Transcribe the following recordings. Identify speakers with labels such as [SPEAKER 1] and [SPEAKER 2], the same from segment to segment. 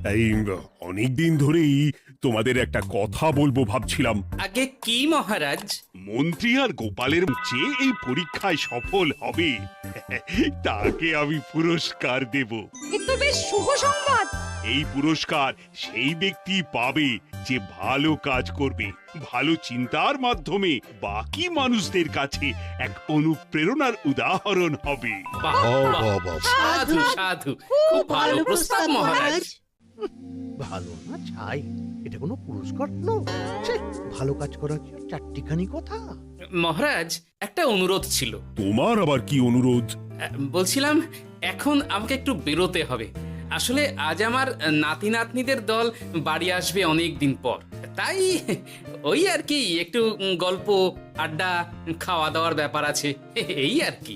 [SPEAKER 1] এই অনেকদিন ধরেই তোমাদের একটা কথা বলবো ভাবছিলাম।
[SPEAKER 2] আগে কি মহারাজ?
[SPEAKER 1] মন্ত্রী আর গোপালের যে এই পরীক্ষায় সফল হবে তাকে আমি পুরস্কার দেব।
[SPEAKER 3] এ তো বেশ শুভ সংবাদ।
[SPEAKER 1] এই পুরস্কার সেই ব্যক্তি পাবে যে ভালো কাজ করবে, ভালো চিন্তার মাধ্যমে বাকি মানুষদের কাছে এক অনুপ্রেরণার উদাহরণ হবে।
[SPEAKER 2] বাহ, বাহ, সাধু সাধু, খুব ভালো প্রস্তাব মহারাজ।
[SPEAKER 4] ভালো না ছাই, এটা কোনো পুরস্কার না। ছে, ভালো কাজ করা কি চারটিখানি কথা?
[SPEAKER 2] মহারাজ, একটা অনুরোধ ছিল।
[SPEAKER 1] তোমার আবার কি অনুরোধ?
[SPEAKER 2] বলছিলাম এখন আমাকে একটু বেরোতে হবে। আসলে আজ আমার নাতি নাতনিদের দল বাড়ি আসবে অনেক দিন পর, তাই ওই আর কি একটু গল্প আড্ডা খাওয়া দাওয়ার ব্যাপার আছে, এই আর কি।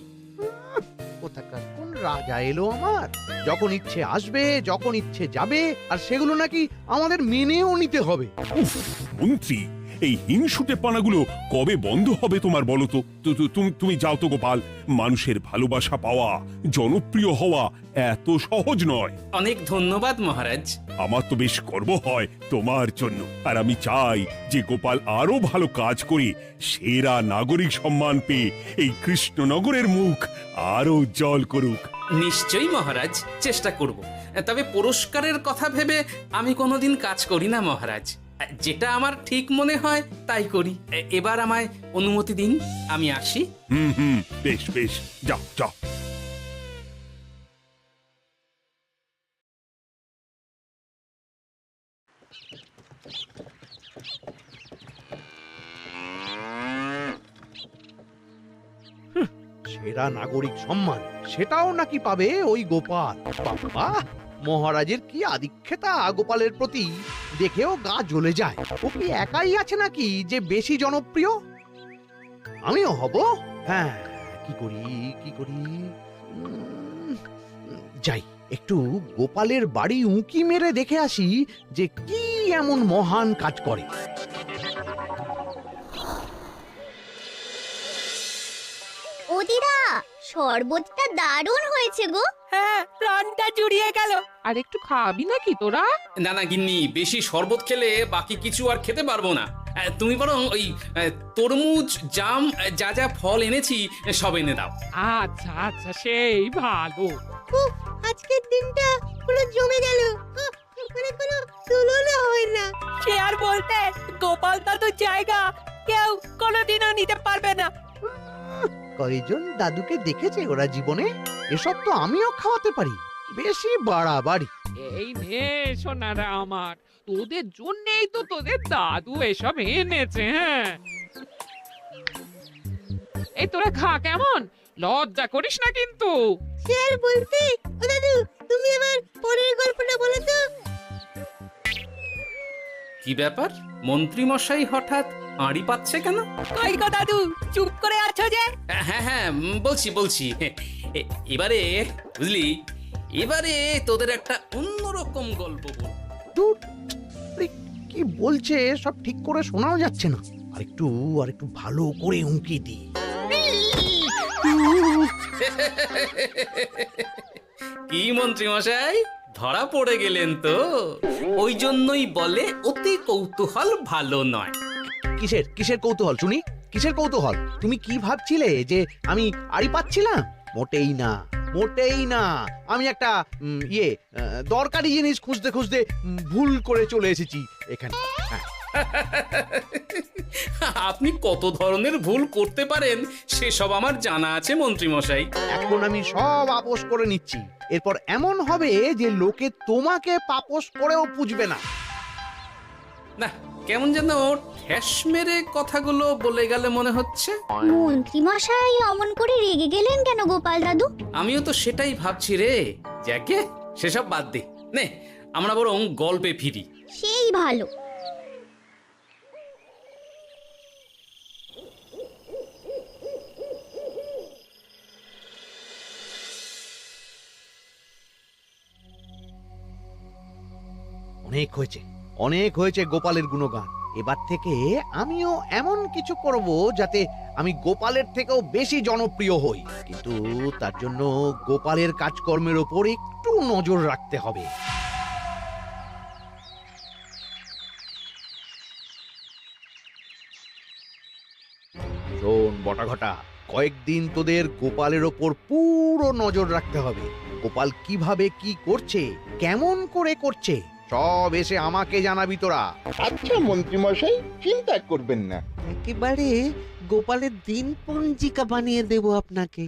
[SPEAKER 4] কোথাকার কোন রাজা এলো আমার? যখন ইচ্ছে আসবে, যখন ইচ্ছে যাবে, আর সেগুলো নাকি আমাদের মেনেও নিতে হবে।
[SPEAKER 1] উফ, মন্ত্রী, এই হিংসুটে পানাগুলো কবে বন্ধ হবে তোমার বলো তো? তুমি যাও তো গোপাল। মানুষের ভালোবাসা পাওয়া, জনপ্রিয় হওয়া এত সহজ নয়।
[SPEAKER 2] অনেক ধন্যবাদ মহারাজ।
[SPEAKER 1] আমার তো বেশ গর্ব হয় তোমার জন্য, আর আমি চাই যে গোপাল আরো ভালো কাজ করে সেরা নাগরিক সম্মান পেয়ে এই কৃষ্ণনগরের মুখ আরো উজ্জ্বল করুক।
[SPEAKER 2] নিশ্চয়ই মহারাজ, চেষ্টা করব। তবে পুরস্কারের কথা ভেবে আমি কোনোদিন কাজ করি না মহারাজ। যেটা আমার ঠিক মনে হয় তাই করি। এবার আমায় অনুমতি দিন, আমি আসি।
[SPEAKER 1] হুম, বেশ বেশ, যাও যাও।
[SPEAKER 4] সেরা নাগরিক সম্মান সেটাও নাকি পাবে ওই গোপাল। বাবা, মহারাজের কি আদিক্ষেতা গোপালের প্রতি, দেখেও গা জ্বলে যায়। ও কি একাই আছে নাকি যে বেশি জনপ্রিয়? আমিও হব। হ্যাঁ, কি করি যাই, একটু গোপালের বাড়ি উঁকি মেরে দেখে আসি যে কি এমন মহান কাজ করে।
[SPEAKER 5] ও দিদা, শরবতটা দারুণ হয়েছে গো।
[SPEAKER 3] হ্যাঁ, প্রাণটা জুড়িয়ে গেল। আর একটু খাবি নাকি তোরা?
[SPEAKER 2] না না গিন্নি, বেশি শরবত খেলে বাকি কিছু আর খেতে পারবো না। তুমি বরং ওই তরমুজ, জাম, যা যা ফল এনেছি সব এনে দাও।
[SPEAKER 3] আচ্ছা আচ্ছা, সেই ভালো।
[SPEAKER 5] উফ, আজকের দিনটা পুরো জমে গেল। মানে কোনো তুলনা হয় না।
[SPEAKER 3] সে আর বলতে, গোপাল দাদুর জায়গা কেউ কোনোদিনও নিতে পারবে না।
[SPEAKER 4] কয়জন দাদুকে দেখেছে ওরা জীবনে? এসব তো আমিও খাওয়াতে পারি। বেশি বাড়াবাড়ি।
[SPEAKER 3] এই নে সোনারা আমার, তোদের জন্যই তো তোদের দাদু এসব এনেছে। হ্যাঁ, এই তোরা খা, কেমন? লজ্জা করিস না কিন্তু।
[SPEAKER 5] সে আর বলতে, ও দাদু, তুমি আমার পরের গল্পটা বলো তো।
[SPEAKER 2] কি ব্যাপার, মন্ত্রী মশাই হঠাৎ আড়ি পাচ্ছে কেন?
[SPEAKER 3] কই গো দাদু, চুপ করে আছো যে?
[SPEAKER 2] হ্যাঁ, বলছি। এবারে বুঝলি, এবারে তোদের একটা অন্যরকম গল্প বল।
[SPEAKER 4] ধুর, আরে কি বলছে সব ঠিক করে শোনাও যাচ্ছে না। আর একটু ভালো করে উঁকি দি।
[SPEAKER 2] কি মন্ত্রী মশাই, ধরা পড়ে গেলেন তো? ওই জন্যই বলে অতি কৌতূহল ভালো নয়।
[SPEAKER 4] কিসের কৌতূহল শুনি? কিসের কৌতূহল? তুমি কি ভাবছিলে যে আমি আড়ি পাচ্ছিলাম? মোটেই না। আমি একটা দরকারি জিনিস খুঁজতে ভুল করে চলে এসেছি এখানে। হ্যাঁ।
[SPEAKER 2] আপনি কত ধরনের ভুল করতে পারেন সেসব আমার জানা আছে মন্ত্রী মশাই।
[SPEAKER 4] এখন আমি সব আপোষ করে নিচ্ছি। এরপর এমন হবে যে লোকে তোমাকে পাপোশ করেও পুজবে না।
[SPEAKER 2] না, কেমন যেন ঠেস মেরে কথাগুলো বলে গেলে মনে হচ্ছে।
[SPEAKER 5] মন্ত্রী মশাই অমন করে রেগে গেলেন কেন গোপাল দাদু?
[SPEAKER 2] আমিও তো সেটাই ভাবছি রে। যাকে সেসব বাদ দে, নে আমরা বরং গল্পে ফিরি।
[SPEAKER 5] সেই ভালো।
[SPEAKER 4] অনেক হয়েছে গোপালের গুণগান। এবার থেকে আমিও এমন কিছু করব যাতে আমি গোপালের থেকেও বেশি জনপ্রিয় হই। কিন্তু তার জন্য গোপালের কাজকর্মের ওপর একটু নজর রাখতে হবে। বটা ঘটা, কয়েকদিন তোদের গোপালের ওপর পুরো নজর রাখতে হবে। গোপাল কিভাবে কি করছে, কেমন করে করছে, সব এসে আমাকে জানাবি তোরা।
[SPEAKER 6] আচ্ছা মন্ত্রীমশাই, চিন্তা করবেন না।
[SPEAKER 7] একেবারে গোপালের দিন পঞ্জিকা বানিয়ে দেব আপনাকে।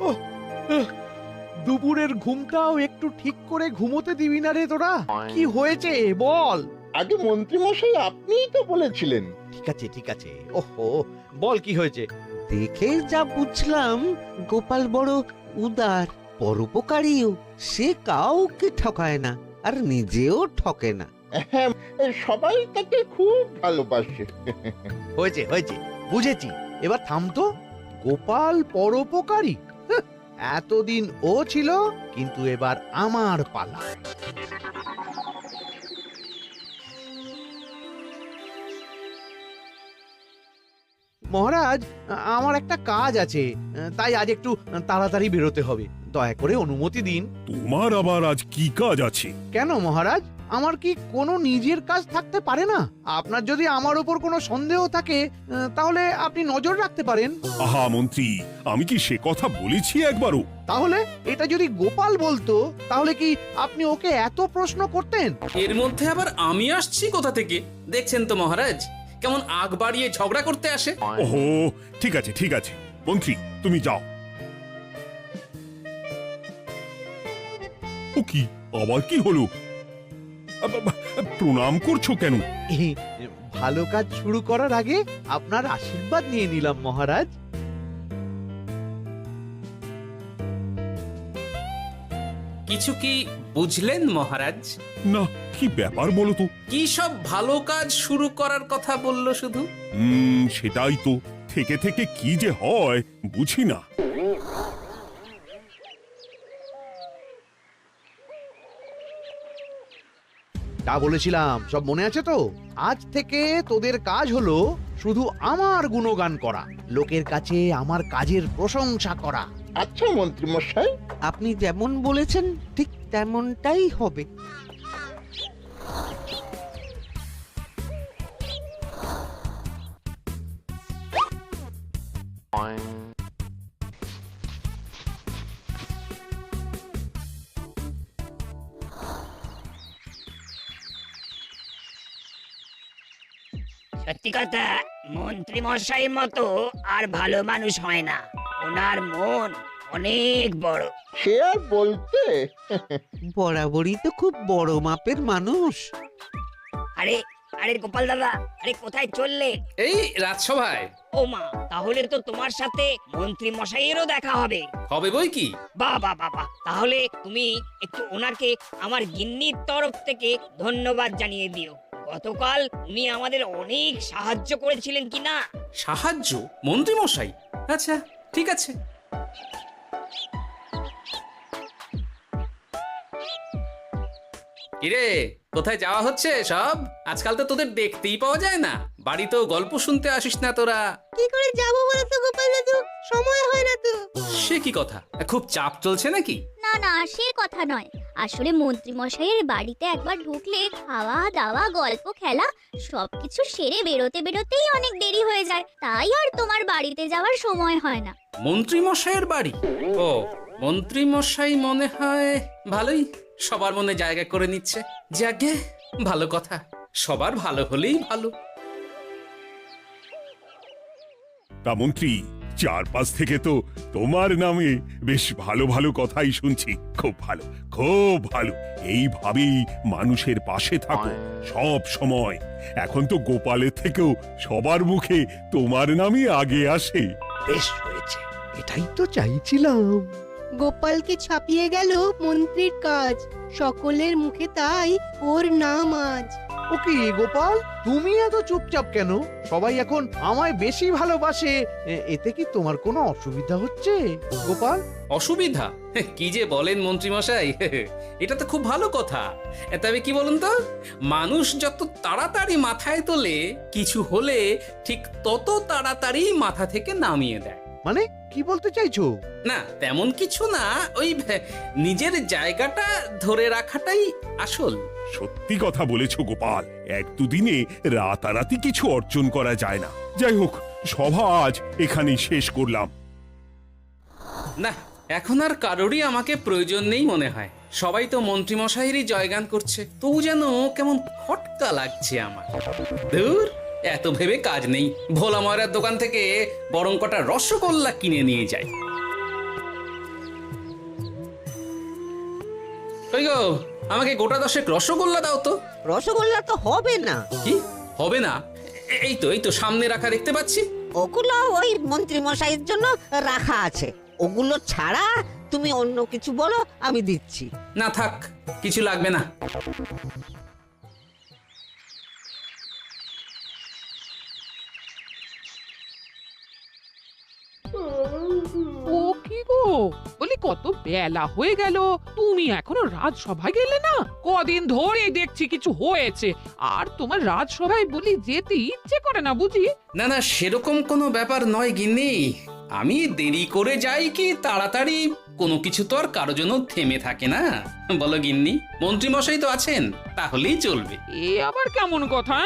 [SPEAKER 4] ওহ, দুপুরের ঘুমটাও একটু ঠিক করে ঘুমোতে দিবি না রে তোরা? কি হয়েছে বল।
[SPEAKER 6] আগে মন্ত্রীমশাই আপনিই তো বলেছিলেন।
[SPEAKER 4] ঠিক আছে, ওহো, বল কি হয়েছে।
[SPEAKER 7] দেখে যা বুঝলাম গোপাল বড় উদার, পরোপকারীও। সে কাউকে ঠকায় না, আর নিজেও ঠকে না।
[SPEAKER 6] হ্যাঁ, সবাই তাকে খুব ভালোবাসে।
[SPEAKER 4] হয়েছে হয়েছে, বুঝেছি। এবার থাম তো। গোপাল পরোপকারী? হাহ, এতদিন ও ছিল, কিন্তু এবার আমার পালা। মহারাজ, আমার একটা কাজ আছে, তাই আজ একটু তাড়াতাড়ি বেরোতে হবে। দয়া করে অনুমতি দিন।
[SPEAKER 1] তোমার আবার আজ কি কাজ আছে?
[SPEAKER 4] কেন মহারাজ, আমার কি কোনো নিজের কাজ থাকতে পারে না? আপনার যদি আমার উপর কোনো সন্দেহ থাকে, তাহলে আপনি নজর রাখতে পারেন।
[SPEAKER 1] আহা মন্ত্রী, আমি কি সে কথা বলেছি একবারও?
[SPEAKER 4] তাহলে এটা যদি গোপাল বলতো, তাহলে কি আপনি ওকে এত প্রশ্ন করতেন?
[SPEAKER 2] এর মধ্যে আবার আমি আসছি কোথা থেকে? দেখছেন তো মহারাজ, কেমন আগ বাড়িয়ে ঝগড়া করতে আসে।
[SPEAKER 1] ওহো, ঠিক আছে মন্ত্রী, তুমি যাও। ও কি, আবার কি হলো? প্রণাম করছো কেন?
[SPEAKER 4] ভালো কাজ শুরু করার আগে আপনার আশীর্বাদ নিয়ে নিলাম মহারাজ।
[SPEAKER 2] কিছু কি বুঝলেন মহারাজ?
[SPEAKER 1] না, কি ব্যাপার বলো তো?
[SPEAKER 2] কি সব ভালো কাজ শুরু করার কথা বললো শুধু?
[SPEAKER 1] সেটাই তো, থেকে থেকে কি যে হয় বুঝি না।
[SPEAKER 4] তা বলেছিলাম, সব মনে আছে তো? আজ থেকে তোদের কাজ হলো শুধু আমার গুণগান করা, লোকের কাছে আমার কাজের প্রশংসা করা।
[SPEAKER 6] আচ্ছা মন্ত্রীমশাই।
[SPEAKER 7] আপনি যেমন বলেছেন ঠিক তেমনটাই হবে।
[SPEAKER 8] সত্যি কথা, মন্ত্রী মশাইয়ের মতো আর ভালো মানুষ হয় না। ওনার মন অনেক বড়।
[SPEAKER 6] সে আর বলতে।
[SPEAKER 7] বরাবরই তো খুব বড় মাপের মানুষ।
[SPEAKER 8] আরে আরে গোপাল দাদা, আরে কোথায় চললে?
[SPEAKER 2] এই রাজসভায়।
[SPEAKER 8] ও মা, তাহলে তো তোমার সাথে মন্ত্রী মশাইয়েরও দেখা হবে।
[SPEAKER 2] হবে বই কি?
[SPEAKER 8] বাহ বাহ বাহ বাহ, তাহলে তুমি একটু ওনাকে আমার গিন্নির তরফ থেকে ধন্যবাদ জানিয়ে দিও। গতকাল উনি আমাদের অনেক সাহায্য করেছিলেন কি না?
[SPEAKER 2] সাহায্য? মন্ত্রী মশাই? আচ্ছা, ঠিক আছে। কিরে, কোথায় যাওয়া হচ্ছে সব? আজকাল তো তোদের দেখতেই পাওয়া যায় না। বাড়িতেও গল্প শুনতে আসিস না তোরা।
[SPEAKER 5] কি করে যাবো বলো তো গোপাল দাদু, সময় হয় না তো।
[SPEAKER 2] সে কি কথা? খুব চাপ চলছে নাকি?
[SPEAKER 9] না না, সে কথা নয়। আসলে মন্ত্রী মশাইয়ের বাড়িতে একবার ঢুকলে খাওয়া দাওয়া গল্প খেলা সবকিছু সেরে বেরোতে বেরোতেই অনেক দেরি হয়ে যায়, তাই আর তোমার বাড়িতে যাওয়ার সময় হয় না।
[SPEAKER 2] মন্ত্রী মশাইয়ের বাড়ি? ও, মন্ত্রী মশাই মনে হয় ভালোই সবার মনে জায়গা করে নিচ্ছে। যাকে ভালো কথা, সবার ভালো হলেই ভালো।
[SPEAKER 1] তা মন্ত্রী, চারপাশ থেকে তো তোমার নামে বেশ ভালো ভালো কথাই শুনছি। খুব ভালো, খুব ভালো। এইভাবেই মানুষের পাশে থাকো সব সময়। এখন তো গোপালের থেকেও সবার মুখে তোমার নামই আগে আসে।
[SPEAKER 4] বেশ হয়েছে, এটাই তো চাইছিলাম।
[SPEAKER 5] গোপালকে ছাপিয়ে গেল মন্ত্রীর কাজ, সকলের মুখে তাই ওর নাম আজ।
[SPEAKER 4] ও কি গোপাল, তুমি এত চুপচাপ কেন? সবাই এখন আমায় বেশি ভালোবাসে, এতে কি তোমার কোনো অসুবিধা হচ্ছে গোপাল?
[SPEAKER 2] অসুবিধা? কি যে বলেন মন্ত্রী মশাই, এটা তো খুব ভালো কথা। তবে কি বলুন তো, মানুষ যত তাড়াতাড়ি মাথায় তোলে, কিছু হলে ঠিক তত তাড়াতাড়ি মাথা থেকে নামিয়ে দেয়।
[SPEAKER 4] মানে কি বলতে চাইছো?
[SPEAKER 2] না তেমন কিছু না, ওই নিজের জায়গাটা ধরে রাখাটাই আসল।
[SPEAKER 1] সত্যি কথা বলেছো গোপাল, এক দুদিনে রাতারাতি কিছু অর্জন করা যায় না। যাই হোক, সভা আজ এখানেই শেষ করলাম।
[SPEAKER 2] না এখন আর কারোরই আমাকে প্রয়োজন নেই মনে হয়। সবাই তো মন্ত্রীমশাইয়েরই জয়গান করছে, তবু যেন কেমন খটকা লাগছে আমার। ধুর, এত ভেবে কাজ নেই, ভোলা ময়রার দোকান থেকে বরং কটা রসগোল্লা কিনে নিয়ে যাই। কই গো, আমাকে গোটা 10 রসগোল্লা দাও তো।
[SPEAKER 7] রসগোল্লা তো হবে না।
[SPEAKER 2] কি হবে না? এই তো সামনে রাখা দেখতে পাচ্ছি।
[SPEAKER 7] ওগুলো ওই মন্ত্রী মশাইয়ের জন্য রাখা আছে। ওগুলো ছাড়া তুমি অন্য কিছু বলো, আমি দিচ্ছি।
[SPEAKER 2] না থাক, কিছু লাগবে না।
[SPEAKER 3] ও কি গো, বলি কত বেলা হয়ে গেল, তুমি এখনো রাজসভায় গেলে না? কদিন ধরে দেখছি কিছু হয়েছে, আর তোমার রাজসভায় বলি যেতে ইচ্ছে করে না বুঝি?
[SPEAKER 2] না না, সেরকম কোনো ব্যাপার নয় গিন্নি। আমি দেরি করে যাই কি তাড়াতাড়ি, কোনো কিছু তো আর কারো জন্য থেমে থাকে না, বলো গিন্নি? মন্ত্রীমশাই তো আছেন, তাহলেই চলবে।
[SPEAKER 3] এ আবার কেমন কথা?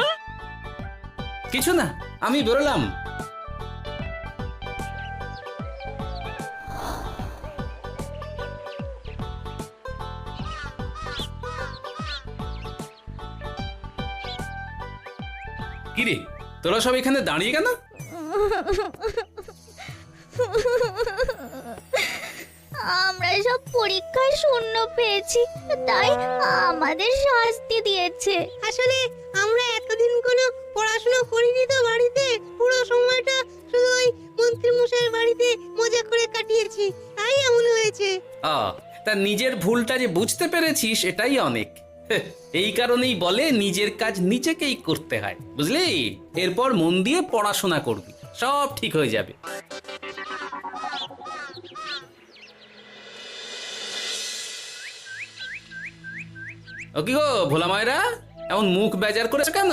[SPEAKER 2] কিছু না, আমি বেরোলাম। কিরে, তোরা সব এখানে দাঁড়িয়ে কেন?
[SPEAKER 9] আমরা সব পরীক্ষায় শূন্য পেয়েছি, তাই আমাদের শাস্তি দিয়েছে।
[SPEAKER 5] আসলে আমরা এতদিন কোনো পড়াশোনা করিনি তো বাড়িতে, পুরো সময়টা শুধু ওই মন্ত্রী মশাইয়ের বাড়িতে মজা করে কাটিয়েছি, তাই এমন হয়েছে।
[SPEAKER 2] তা নিজের ভুলটা যে বুঝতে পেরেছিস এটাই অনেক। এই কারণেই বলে নিজের কাজ নিজেকেই করতে হয়, বুঝলি? এরপর মন দিয়ে পড়াশোনা করবি, সব ঠিক হয়ে যাবে। ও কি গো ভোলা ময়রা, এমন মুখ বেজার করেছে কেন?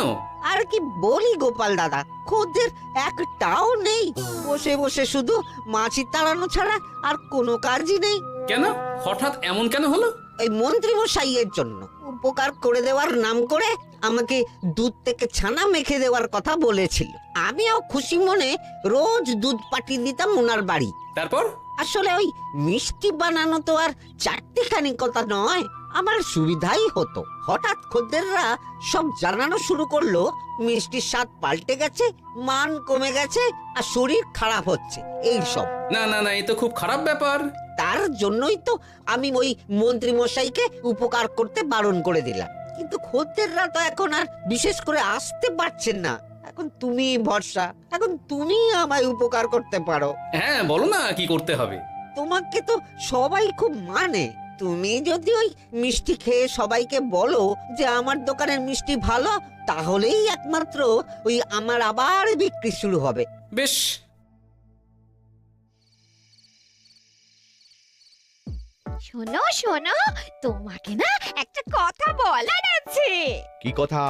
[SPEAKER 7] আর কি বলি গোপাল দাদা, খদ্দের একটাও নেই। বসে বসে শুধু মাছি তাড়ানো ছাড়া আর কোনো কাজই নেই।
[SPEAKER 2] কেন, হঠাৎ এমন কেন হলো?
[SPEAKER 7] এই মন্ত্রী মশাইয়ের জন্য উপকার করে দেওয়ার নাম করে আমাকে দুধ থেকে ছানা মেখে দেওয়ার কথা বলেছিল। আমিও খুশি মনে রোজ দুধ পাঠিয়ে দিতাম ওনার বাড়ি।
[SPEAKER 2] তারপর?
[SPEAKER 7] আসলে ওই মিষ্টি বানানো তো আর চারটিখানি কথা নয়, আমার সুবিধাই হতো। হঠাৎ খদ্দেররা সব জানানো শুরু করলো মিষ্টির স্বাদ পাল্টে গেছে, মান কমে গেছে, আর শরীর খারাপ হচ্ছে, এই সব।
[SPEAKER 2] না না না, এ তো খুব খারাপ ব্যাপার।
[SPEAKER 7] তার জন্যই তো আমি ওই মন্ত্রী মশাইকে উপকার করতে বারণ করে দিলাম। কিন্তু খদ্দেররা তো এখন আর বিশেষ করে আসতে পারছেন না। এখন তুমি ভরসা, এখন তুমি আমায় উপকার করতে পারো।
[SPEAKER 2] হ্যাঁ বলো না, কি করতে হবে?
[SPEAKER 7] তোমাকে তো সবাই খুব মানে। তুমি যদি ওই মিষ্টি খেয়ে সবাইকে বলো যে আমার দোকানের মিষ্টি ভালো, তাহলেই একমাত্র ওই আমার আবার বিক্রি শুরু হবে।
[SPEAKER 2] বেশ।
[SPEAKER 9] শোনো শোনো, তোমাকে না একটা কথা বলার আছে।
[SPEAKER 4] কি কথা?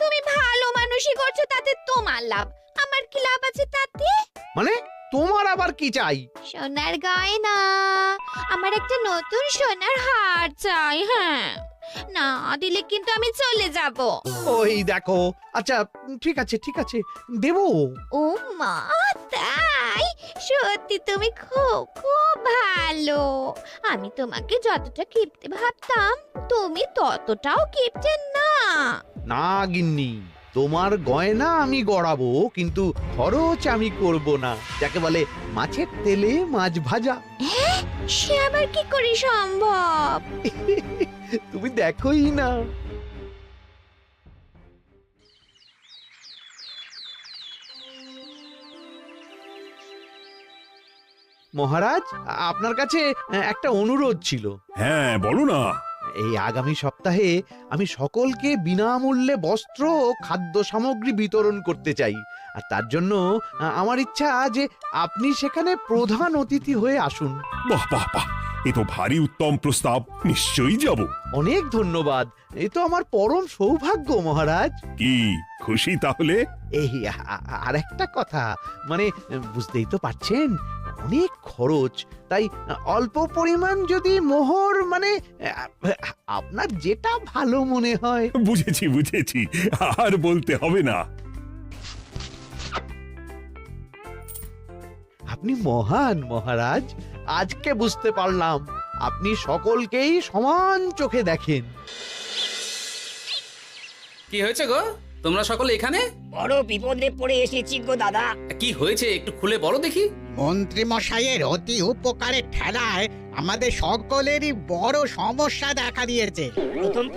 [SPEAKER 9] তুমি ভালো মানুষই করছো, তাতে তোমার লাভ, আমার কি লাভ আছে তাতে?
[SPEAKER 4] মানে তোমার আবার কি চাই?
[SPEAKER 9] সোনার গয়না, আমার একটা নতুন সোনার হার চাই। হ্যাঁ, না দিলে কিন্তু আমি চলে যাব।
[SPEAKER 4] ওই দেখো, আচ্ছা ঠিক আছে ঠিক আছে, দেবো।
[SPEAKER 9] ও মা, তাই? সত্যি তুমি খুব খুব ভালো। আমি তোমাকে যতটা কিপটে ভাবতাম, তুমি ততটাও কিপটে না।
[SPEAKER 4] না গিন্নি, তোমার গয়না আমি গড়াবো, কিন্তু খরচ আমি করব না। যাকে বলে মাছের তেলে মাছ ভাজা।
[SPEAKER 9] সে আবার কি করে সম্ভব?
[SPEAKER 4] তুমি দেখোই না। মহারাজ, আপনার কাছে একটা অনুরোধ ছিল।
[SPEAKER 1] হ্যাঁ বলো না।
[SPEAKER 4] এই আগামী সপ্তাহে আমি সকলকে বিনামূল্যে বস্ত্র ও খাদ্য সামগ্রী বিতরণ করতে চাই। আর তার জন্য আমার ইচ্ছা যে আপনি সেখানে প্রধান অতিথি হয়ে আসুন।
[SPEAKER 1] বাহ বাহ বাহ, এ তো ভারী উত্তম প্রস্তাব, নিশ্চয়ই যাব।
[SPEAKER 4] অনেক ধন্যবাদ, এই তো আমার পরম সৌভাগ্য মহারাজ।
[SPEAKER 1] কি খুশি তাহলে?
[SPEAKER 4] এই আর একটা কথা, মানে বুঝতেই তো পারছেন, অনেক খরচ, তাই অল্প পরিমাণ যদি মোহর মানে আপনার যেটা ভালো মনে হয়।
[SPEAKER 1] বুঝেছি বুঝেছি, আর বলতে হবে না।
[SPEAKER 4] আপনি মহান মহারাজ, আজকে বুঝতে পারলাম আপনি সকলকেই সমান চোখে দেখেন।
[SPEAKER 2] কি হয়েছে গো, তোমরা সকলে এখানে?
[SPEAKER 8] বড় বিপদে পড়ে এসেছি গো দাদা।
[SPEAKER 2] কি হয়েছে একটু খুলে বলো দেখি।
[SPEAKER 10] মন্ত্রী মশাইয়ের অতি উপকারের ঠেলায় আমাদের সকলেরই বড় সমস্যা দেখা দিয়েছে।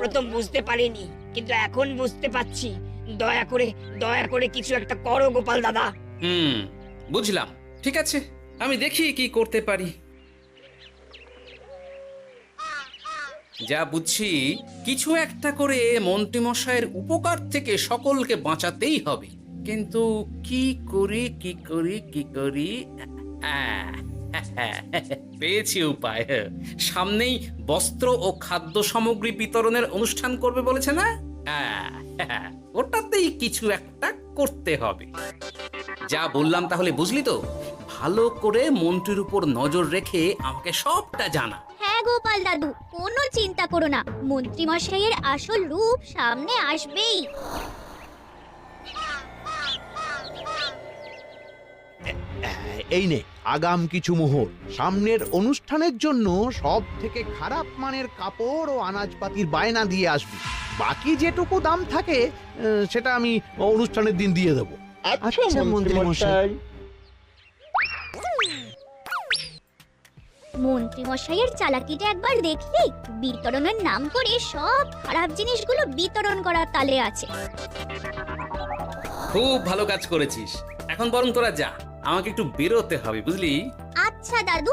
[SPEAKER 8] প্রথম বুঝতে পারিনি, কিন্তু এখন বুঝতে পারছি। দয়া করে কিছু একটা করো গোপাল দাদা।
[SPEAKER 2] বুঝলাম, ঠিক আছে, আমি দেখি কি করতে পারি। যা বুঝছি, কিছু একটা করে মন্ত্রীমশাইয়ের উপকার থেকে সকলকে বাঁচাতেই হবে, কিন্তু কি করি পেয়েছি উপায়। সামনেই বস্ত্র ও খাদ্য সামগ্রী বিতরণের অনুষ্ঠান করবে বলেছে না? ওটাতেই কিছু একটা করতে হবে। যা বললাম তাহলে বুঝলি তো? ভালো করে মন্ত্রীর উপর নজর রেখে আমাকে সবটা জানা।
[SPEAKER 9] হ্যাঁ গোপাল দাদু, কোনো চিন্তা করো না, মন্ত্রী মশাইয়ের আসল রূপ সামনে আসবেই।
[SPEAKER 4] এই নে আগাম কিছু মোহর। সামনের অনুষ্ঠানের জন্য সব থেকে খারাপ মানের কাপড় ও আনাজপাতির বায়না দিয়ে আসবি। বাকি যেটুকু দাম থাকে সেটা আমি অনুষ্ঠানের দিন দিয়ে দেবো।
[SPEAKER 6] আচ্ছা মন্ত্রী মশাই।
[SPEAKER 9] মন্ত্রী মশাইয়ের চালাকিটা একবার দেখলি? বিতরণের নাম করে সব খারাপ জিনিসগুলো বিতরণ করার তালে আছে।
[SPEAKER 2] খুব ভালো কাজ করেছিস। এখন বরং তোরা যা, আমাকে একটু বেরোতে হবে, বুঝলি?
[SPEAKER 9] আচ্ছা দাদু।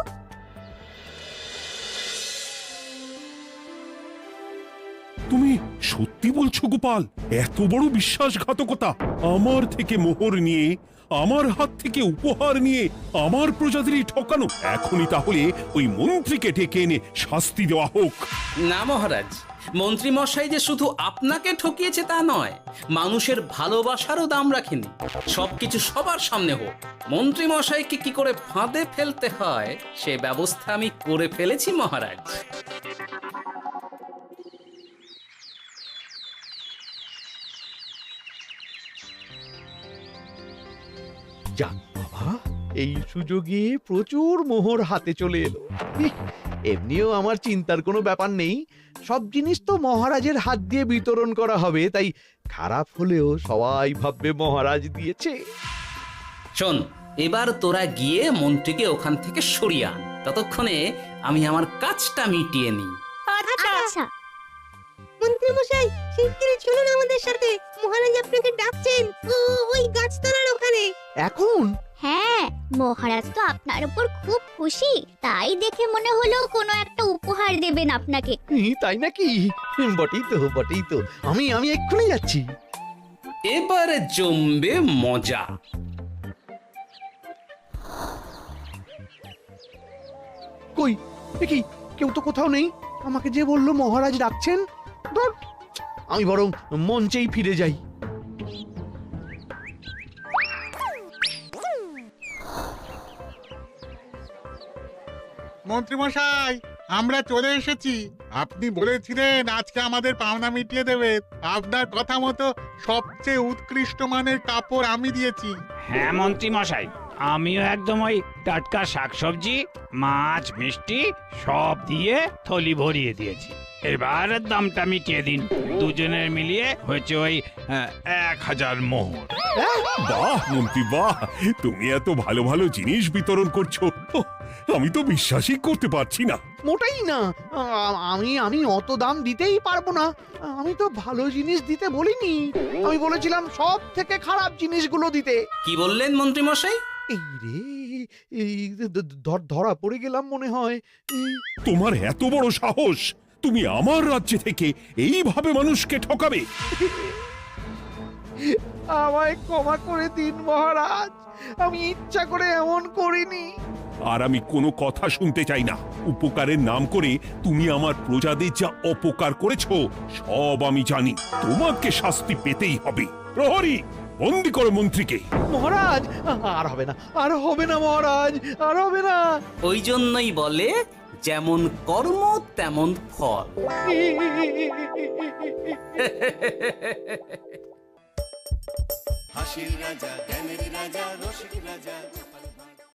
[SPEAKER 1] তুমি সত্যি বলছো গোপাল? এত বড় বিশ্বাসঘাতকতা! আমার থেকে মোহর নিয়ে, আমার হাত থেকে উপহার নিয়ে আমার প্রজাদেরই ঠকানো। এখনই তাহলে ওই মন্ত্রীকে ডেকে এনে শাস্তি দেওয়া হোক।
[SPEAKER 2] না মহারাজ, মন্ত্রী মশাই যে শুধু আপনাকে ঠকিয়েছে তা নয়, মানুষের ভালোবাসারও দাম রাখেনি। সবকিছু সবার সামনে হোক। মন্ত্রী মশাইকে কি করে ফাঁদে ফেলতে হয় সে ব্যবস্থা আমি করে ফেলেছি মহারাজ।
[SPEAKER 4] যাক বাবা, এই সুযোগে প্রচুর মোহর হাতে চলে এলো। এমনিও আমার চিন্তার কোনো ব্যাপার নেই, সব জিনিস তো মহারাজের হাত দিয়ে বিতরণ করা হবে, তাই খারাপ হলেও সবাই ভাববে মহারাজ দিয়েছে।
[SPEAKER 2] শোন, এবার তোরা গিয়ে মন্ত্রীকে ওখান থেকে সরিয়ে আন, ততক্ষণে আমি আমার কাজটা মিটিয়ে নিই।
[SPEAKER 9] আচ্ছা।
[SPEAKER 5] মন্ত্রী মশাই, শিগগিরই চলুন আমাদের সাথে, মহারাজ আপনাকে ডাকছেন ওই গাছতলার ওখানে।
[SPEAKER 4] এখন?
[SPEAKER 9] হ্যাঁ, মহারাজ তো আপনার উপর খুব খুশি, তাই দেখে মনে হলো কোনো একটা উপহার দেবেন আপনাকে।
[SPEAKER 4] তাই নাকি? বটেই তো আমি এক্ষুনি যাচ্ছি।
[SPEAKER 2] এবারে জমবে মজা।
[SPEAKER 4] কই দেখি, কেউ তো কোথাও নেই। আমাকে যে বললো মহারাজ ডাকছেন, ধুর, আমি বরং মঞ্চেই ফিরে যাই।
[SPEAKER 10] মন্ত্রী মশাই, আমরা চলে এসেছি। আপনি বলেছিলেন আজকে আমাদের পাওনা মিটিয়ে দেবেন। আপনার কথা মতো সবচেয়ে উৎকৃষ্ট মানের কাপড় আমি দিয়েছি।
[SPEAKER 11] হ্যাঁ মন্ত্রী মশাই, আমিও একদম ওই টাটকা শাকসবজি, মাছ, মিষ্টি সব দিয়ে থলি ভরিয়ে দিয়েছি। এবার দামটা মিটিয়ে দিন। দুজনের মিলিয়ে হয়েছে ওই 1000 মোহর।
[SPEAKER 1] বাহ মন্ত্রী বাহ, তুমি এত ভালো ভালো জিনিস বিতরণ করছো, আমি তো বিশ্বাসই করতে পারছি না।
[SPEAKER 4] মোটেই না, আমি অত দাম দিতেই পারবো না। আমি তো ভালো জিনিস দিতে বলিনি, আমি বলেছিলাম সব থেকে খারাপ জিনিসগুলো দিতে।
[SPEAKER 2] কি বললেন মন্ত্রী মশাই?
[SPEAKER 4] এই রে, এই ধরা পড়ে গেলাম মনে হয়।
[SPEAKER 1] তোমার এত বড় সাহস, তুমি আমার রাজ্য থেকে এইভাবে মানুষকে ঠকাবে?
[SPEAKER 4] আমায় ক্ষমা করে দিন মহারাজ, আমি ইচ্ছা করে এমন করিনি।
[SPEAKER 1] আর আমি কোনো কথা শুনতে চাই না। উপকারের নাম করে তুমি আমার প্রজাদের যা অপকার করেছো সব আমি জানি। তোমাকে শাস্তি পেতেই হবে। প্রহরী, বন্দি করো মন্ত্রীকে।
[SPEAKER 4] মহারাজ আর হবে না, আর হবে না মহারাজ, আর হবে না।
[SPEAKER 2] ওই জন্যই বলে যেমন কর্ম তেমন ফল।
[SPEAKER 12] হাসির রাজা, জ্ঞানের রাজা, রসিক রাজা।